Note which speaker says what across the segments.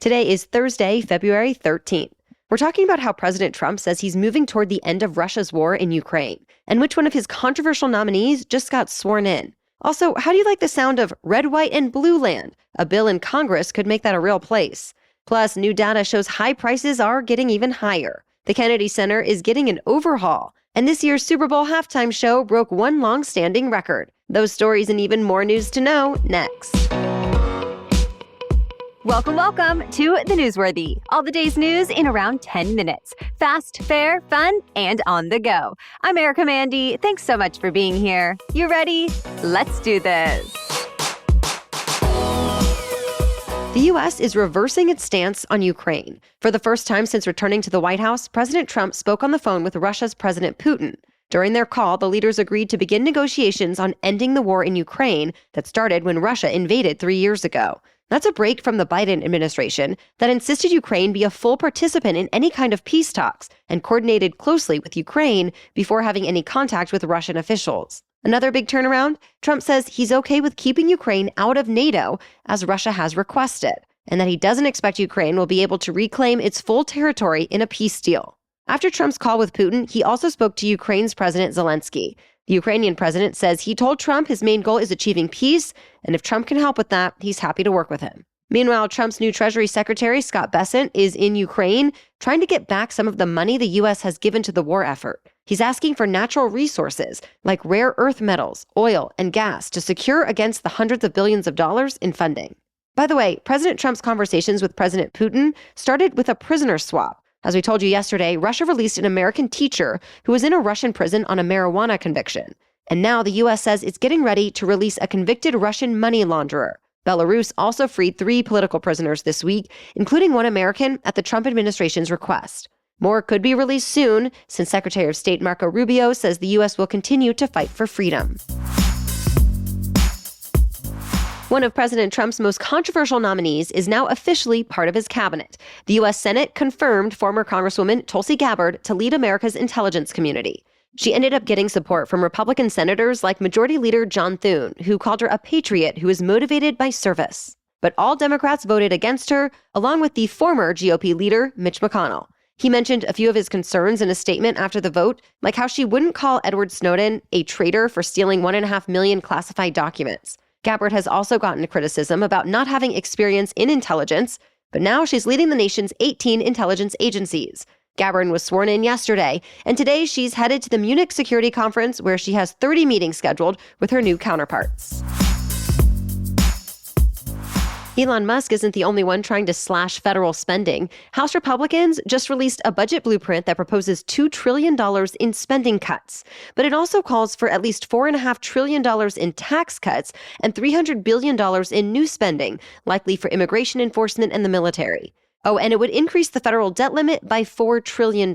Speaker 1: Today is Thursday, February 13th. We're talking about how President Trump says he's moving toward the end of Russia's war in Ukraine, and which one of his controversial nominees just got sworn in. Also, how do you like the sound of red, white, and Blueland? A bill in Congress could make that a real place. Plus, new data shows high prices are getting even higher. The Kennedy Center is getting an overhaul, and this year's Super Bowl halftime show broke one long-standing record. Those stories and even more news to know next.
Speaker 2: Welcome to The Newsworthy. All the day's news in around 10 minutes. Fast, fair, fun, and on the go. I'm Erica Mandy. Thanks so much for being here. You ready? Let's do this.
Speaker 1: The U.S. is reversing its stance on Ukraine. For the first time since returning to the White House, President Trump spoke on the phone with Russia's President Putin. During their call, the leaders agreed to begin negotiations on ending the war in Ukraine that started when Russia invaded 3 years ago. That's a break from the Biden administration that insisted Ukraine be a full participant in any kind of peace talks and coordinated closely with Ukraine before having any contact with Russian officials. Another big turnaround, Trump says he's okay with keeping Ukraine out of NATO as Russia has requested, and that he doesn't expect Ukraine will be able to reclaim its full territory in a peace deal. After Trump's call with Putin, he also spoke to Ukraine's President Zelensky. The Ukrainian president says he told Trump his main goal is achieving peace, and if Trump can help with that, he's happy to work with him. Meanwhile, Trump's new Treasury Secretary, Scott Bessent, is in Ukraine trying to get back some of the money the U.S. has given to the war effort. He's asking for natural resources like rare earth metals, oil, and gas to secure against the hundreds of billions of dollars in funding. By the way, President Trump's conversations with President Putin started with a prisoner swap. As we told you yesterday, Russia released an American teacher who was in a Russian prison on a marijuana conviction. And now the U.S. says it's getting ready to release a convicted Russian money launderer. Belarus also freed 3 political prisoners this week, including one American at the Trump administration's request. More could be released soon, since Secretary of State Marco Rubio says the U.S. will continue to fight for freedom. One of President Trump's most controversial nominees is now officially part of his cabinet. The U.S. Senate confirmed former Congresswoman Tulsi Gabbard to lead America's intelligence community. She ended up getting support from Republican senators like Majority Leader John Thune, who called her a patriot who is motivated by service. But all Democrats voted against her, along with the former GOP leader, Mitch McConnell. He mentioned a few of his concerns in a statement after the vote, like how she wouldn't call Edward Snowden a traitor for stealing 1.5 million classified documents. Gabbard has also gotten criticism about not having experience in intelligence, but now she's leading the nation's 18 intelligence agencies. Gabbard was sworn in yesterday, and today she's headed to the Munich Security Conference where she has 30 meetings scheduled with her new counterparts. Elon Musk isn't the only one trying to slash federal spending. House Republicans just released a budget blueprint that proposes $2 trillion in spending cuts. But it also calls for at least $4.5 trillion in tax cuts and $300 billion in new spending, likely for immigration enforcement and the military. Oh, and it would increase the federal debt limit by $4 trillion.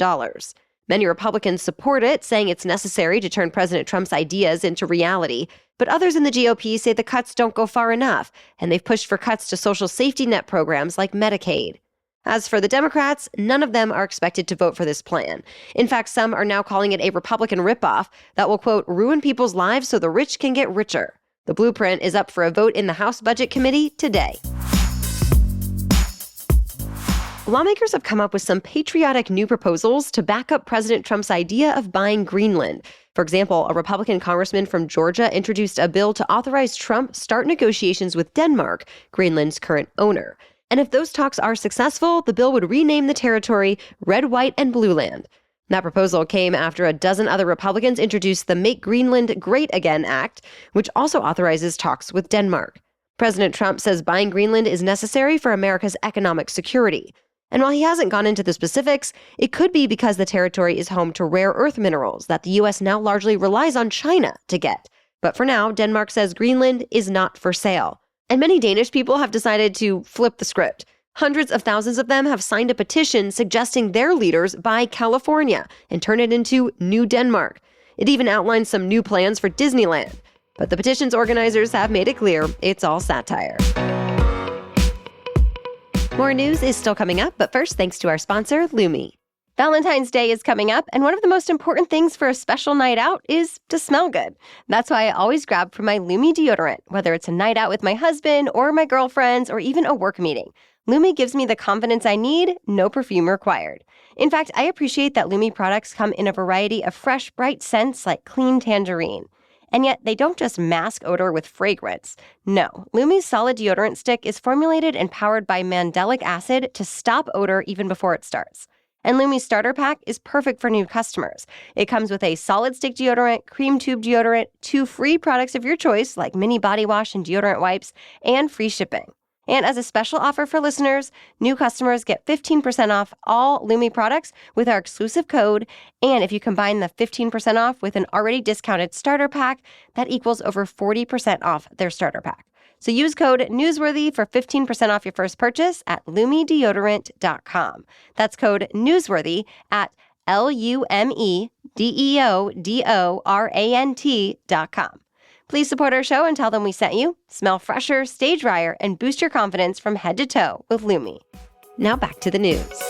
Speaker 1: Many Republicans support it, saying it's necessary to turn President Trump's ideas into reality. But others in the GOP say the cuts don't go far enough, and they've pushed for cuts to social safety net programs like Medicaid. As for the Democrats, none of them are expected to vote for this plan. In fact, some are now calling it a Republican ripoff that will, quote, ruin people's lives so the rich can get richer. The blueprint is up for a vote in the House Budget Committee today. Lawmakers have come up with some patriotic new proposals to back up President Trump's idea of buying Greenland. For example, a Republican congressman from Georgia introduced a bill to authorize Trump start negotiations with Denmark, Greenland's current owner. And if those talks are successful, the bill would rename the territory Red, White, and Blueland. That proposal came after a dozen other Republicans introduced the Make Greenland Great Again Act, which also authorizes talks with Denmark. President Trump says buying Greenland is necessary for America's economic security. And while he hasn't gone into the specifics, it could be because the territory is home to rare earth minerals that the U.S. now largely relies on China to get. But for now, Denmark says Greenland is not for sale. And many Danish people have decided to flip the script. Hundreds of thousands of them have signed a petition suggesting their leaders buy California and turn it into New Denmark. It even outlines some new plans for Disneyland. But the petition's organizers have made it clear it's all satire. More news is still coming up, but first, thanks to our sponsor, Lumi.
Speaker 2: Valentine's Day is coming up, and one of the most important things for a special night out is to smell good. That's why I always grab from my Lumi deodorant, whether it's a night out with my husband or my girlfriends or even a work meeting.
Speaker 1: Lumi gives me the confidence I need, no perfume required. In fact, I appreciate that Lumi products come in a variety of fresh, bright scents like clean tangerine. And yet, they don't just mask odor with fragrance. No, Lumi's solid deodorant stick is formulated and powered by mandelic acid to stop odor even before it starts. And Lumi's starter pack is perfect for new customers. It comes with a solid stick deodorant, cream tube deodorant, 2 free products of your choice like mini body wash and deodorant wipes, and free shipping. And as a special offer for listeners, new customers get 15% off all Lumi products with our exclusive code. And if you combine the 15% off with an already discounted starter pack, that equals over 40% off their starter pack. So use code Newsworthy for 15% off your first purchase at lumideodorant.com. That's code Newsworthy at LUMEDEODORANT.com. Please support our show and tell them we sent you. Smell fresher, stay drier, and boost your confidence from head to toe with Lumi. Now back to the news.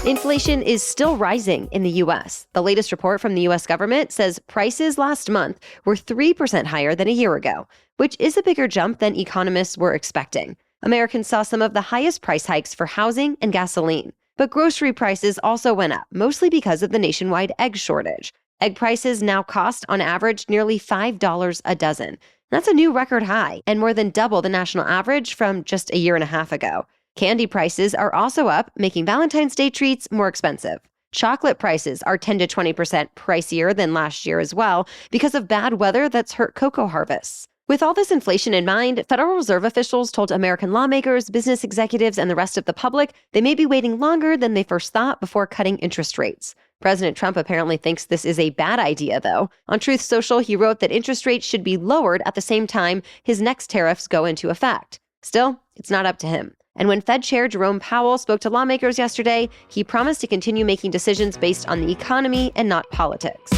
Speaker 1: Inflation is still rising in the U.S. The latest report from the U.S. government says prices last month were 3% higher than a year ago, which is a bigger jump than economists were expecting. Americans saw some of the highest price hikes for housing and gasoline. But grocery prices also went up, mostly because of the nationwide egg shortage. Egg prices now cost, on average, nearly $5 a dozen. That's a new record high and more than double the national average from just a year and a half ago. Candy prices are also up, making Valentine's Day treats more expensive. Chocolate prices are 10 to 20% pricier than last year as well because of bad weather that's hurt cocoa harvests. With all this inflation in mind, Federal Reserve officials told American lawmakers, business executives, and the rest of the public they may be waiting longer than they first thought before cutting interest rates. President Trump apparently thinks this is a bad idea, though. On Truth Social, he wrote that interest rates should be lowered at the same time his next tariffs go into effect. Still, it's not up to him. And when Fed Chair Jerome Powell spoke to lawmakers yesterday, he promised to continue making decisions based on the economy and not politics.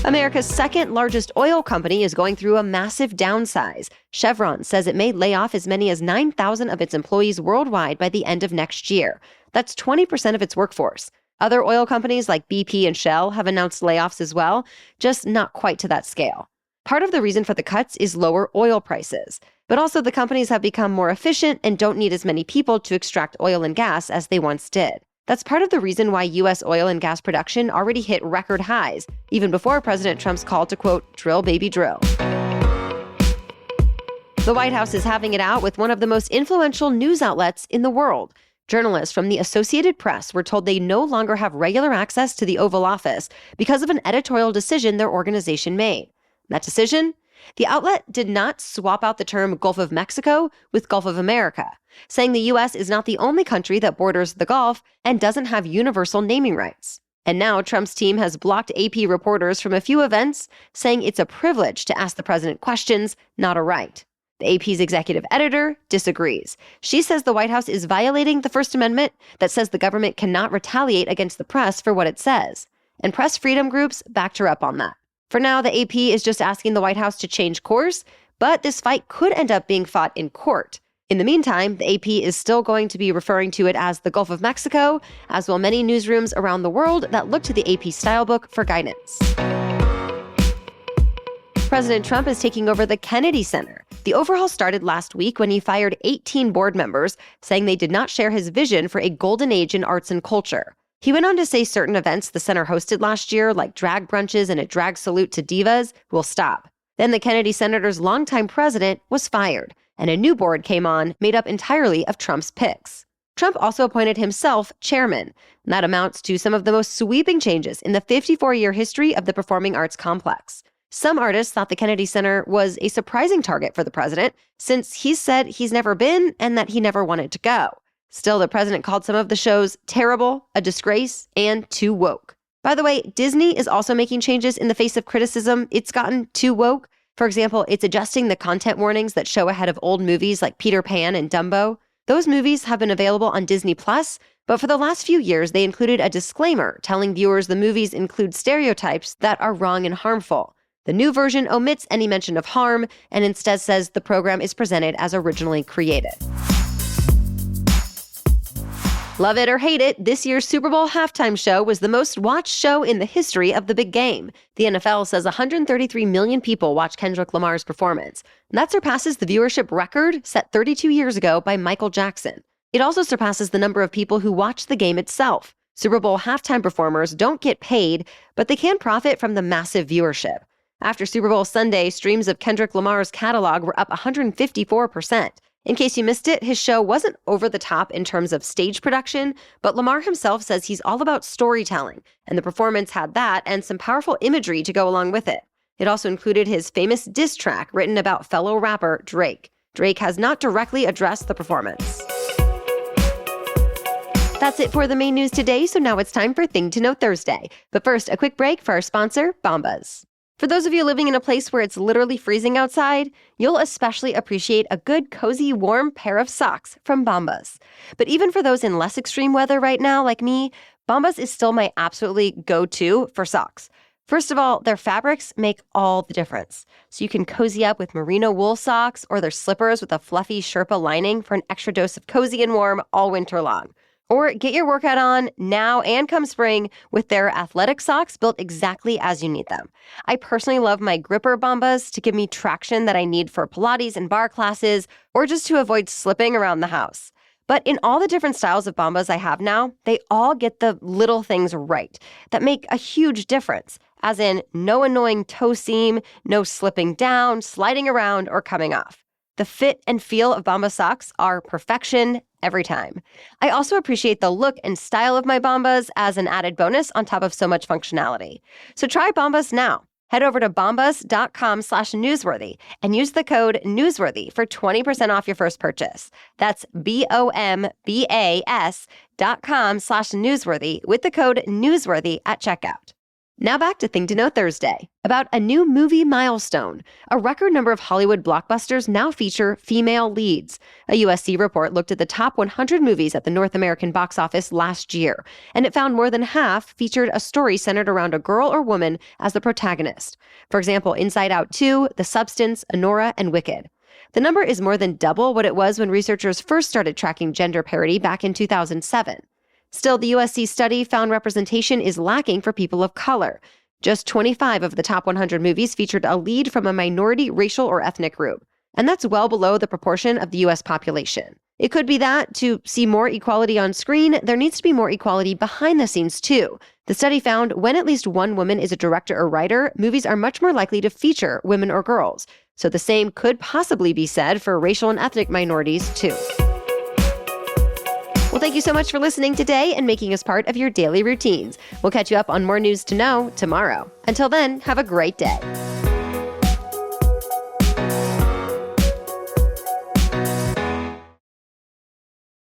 Speaker 1: America's second largest oil company is going through a massive downsize. Chevron says it may lay off as many as 9,000 of its employees worldwide by the end of next year. That's 20% of its workforce. Other oil companies like BP and Shell have announced layoffs as well, just not quite to that scale. Part of the reason for the cuts is lower oil prices, but also the companies have become more efficient and don't need as many people to extract oil and gas as they once did. That's part of the reason why U.S. oil and gas production already hit record highs, even before President Trump's call to, quote, drill baby drill. The White House is having it out with one of the most influential news outlets in the world. Journalists from the Associated Press were told they no longer have regular access to the Oval Office because of an editorial decision their organization made. That decision? The outlet did not swap out the term Gulf of Mexico with Gulf of America, saying the U.S. is not the only country that borders the Gulf and doesn't have universal naming rights. And now Trump's team has blocked AP reporters from a few events, saying it's a privilege to ask the president questions, not a right. The AP's executive editor disagrees. She says the White House is violating the First Amendment that says the government cannot retaliate against the press for what it says. And press freedom groups backed her up on that. For now, the AP is just asking the White House to change course, but this fight could end up being fought in court. In the meantime, the AP is still going to be referring to it as the Gulf of Mexico, as will many newsrooms around the world that look to the AP style book for guidance. President Trump is taking over the Kennedy Center. The overhaul started last week when he fired 18 board members, saying they did not share his vision for a golden age in arts and culture. He went on to say certain events the center hosted last year, like drag brunches and a drag salute to divas, will stop. Then the Kennedy Center's longtime president was fired, and a new board came on, made up entirely of Trump's picks. Trump also appointed himself chairman, and that amounts to some of the most sweeping changes in the 54-year history of the performing arts complex. Some artists thought the Kennedy Center was a surprising target for the president, since he said he's never been and that he never wanted to go. Still, the president called some of the shows terrible, a disgrace, and too woke. By the way, Disney is also making changes in the face of criticism it's gotten too woke. For example, it's adjusting the content warnings that show ahead of old movies like Peter Pan and Dumbo. Those movies have been available on Disney+, but for the last few years, they included a disclaimer telling viewers the movies include stereotypes that are wrong and harmful. The new version omits any mention of harm and instead says the program is presented as originally created. Love it or hate it, this year's Super Bowl halftime show was the most watched show in the history of the big game. The NFL says 133 million people watched Kendrick Lamar's performance. And that surpasses the viewership record set 32 years ago by Michael Jackson. It also surpasses the number of people who watched the game itself. Super Bowl halftime performers don't get paid, but they can profit from the massive viewership. After Super Bowl Sunday, streams of Kendrick Lamar's catalog were up 154%. In case you missed it, his show wasn't over the top in terms of stage production, but Lamar himself says he's all about storytelling, and the performance had that and some powerful imagery to go along with it. It also included his famous diss track written about fellow rapper Drake. Drake has not directly addressed the performance. That's it for the main news today, so now it's time for Thing to Know Thursday. But first, a quick break for our sponsor, Bombas. For those of you living in a place where it's literally freezing outside, you'll especially appreciate a good, cozy, warm pair of socks from Bombas. But even for those in less extreme weather right now, like me, Bombas is still my absolutely go-to for socks. First of all, their fabrics make all the difference. So you can cozy up with merino wool socks or their slippers with a fluffy Sherpa lining for an extra dose of cozy and warm all winter long. Or get your workout on now and come spring with their athletic socks built exactly as you need them. I personally love my gripper Bombas to give me traction that I need for Pilates and bar classes or just to avoid slipping around the house. But in all the different styles of Bombas I have now, they all get the little things right that make a huge difference, as in no annoying toe seam, no slipping down, sliding around, or coming off. The fit and feel of Bombas socks are perfection every time. I also appreciate the look and style of my Bombas as an added bonus on top of so much functionality. So try Bombas now. Head over to bombas.com/newsworthy and use the code newsworthy for 20% off your first purchase. That's BOMBAS.com/newsworthy with the code newsworthy at checkout. Now back to Thing to Know Thursday, about a new movie milestone. A record number of Hollywood blockbusters now feature female leads. A USC report looked at the top 100 movies at the North American box office last year, and it found more than half featured a story centered around a girl or woman as the protagonist. For example, Inside Out 2, The Substance, Anora, and Wicked. The number is more than double what it was when researchers first started tracking gender parity back in 2007. Still, the USC study found representation is lacking for people of color. Just 25 of the top 100 movies featured a lead from a minority racial or ethnic group. And that's well below the proportion of the U.S. population. It could be that to see more equality on screen, there needs to be more equality behind the scenes too. The study found when at least one woman is a director or writer, movies are much more likely to feature women or girls. So the same could possibly be said for racial and ethnic minorities too. Well, thank you so much for listening today and making us part of your daily routines. We'll catch you up on more news to know tomorrow. Until then, have a great day.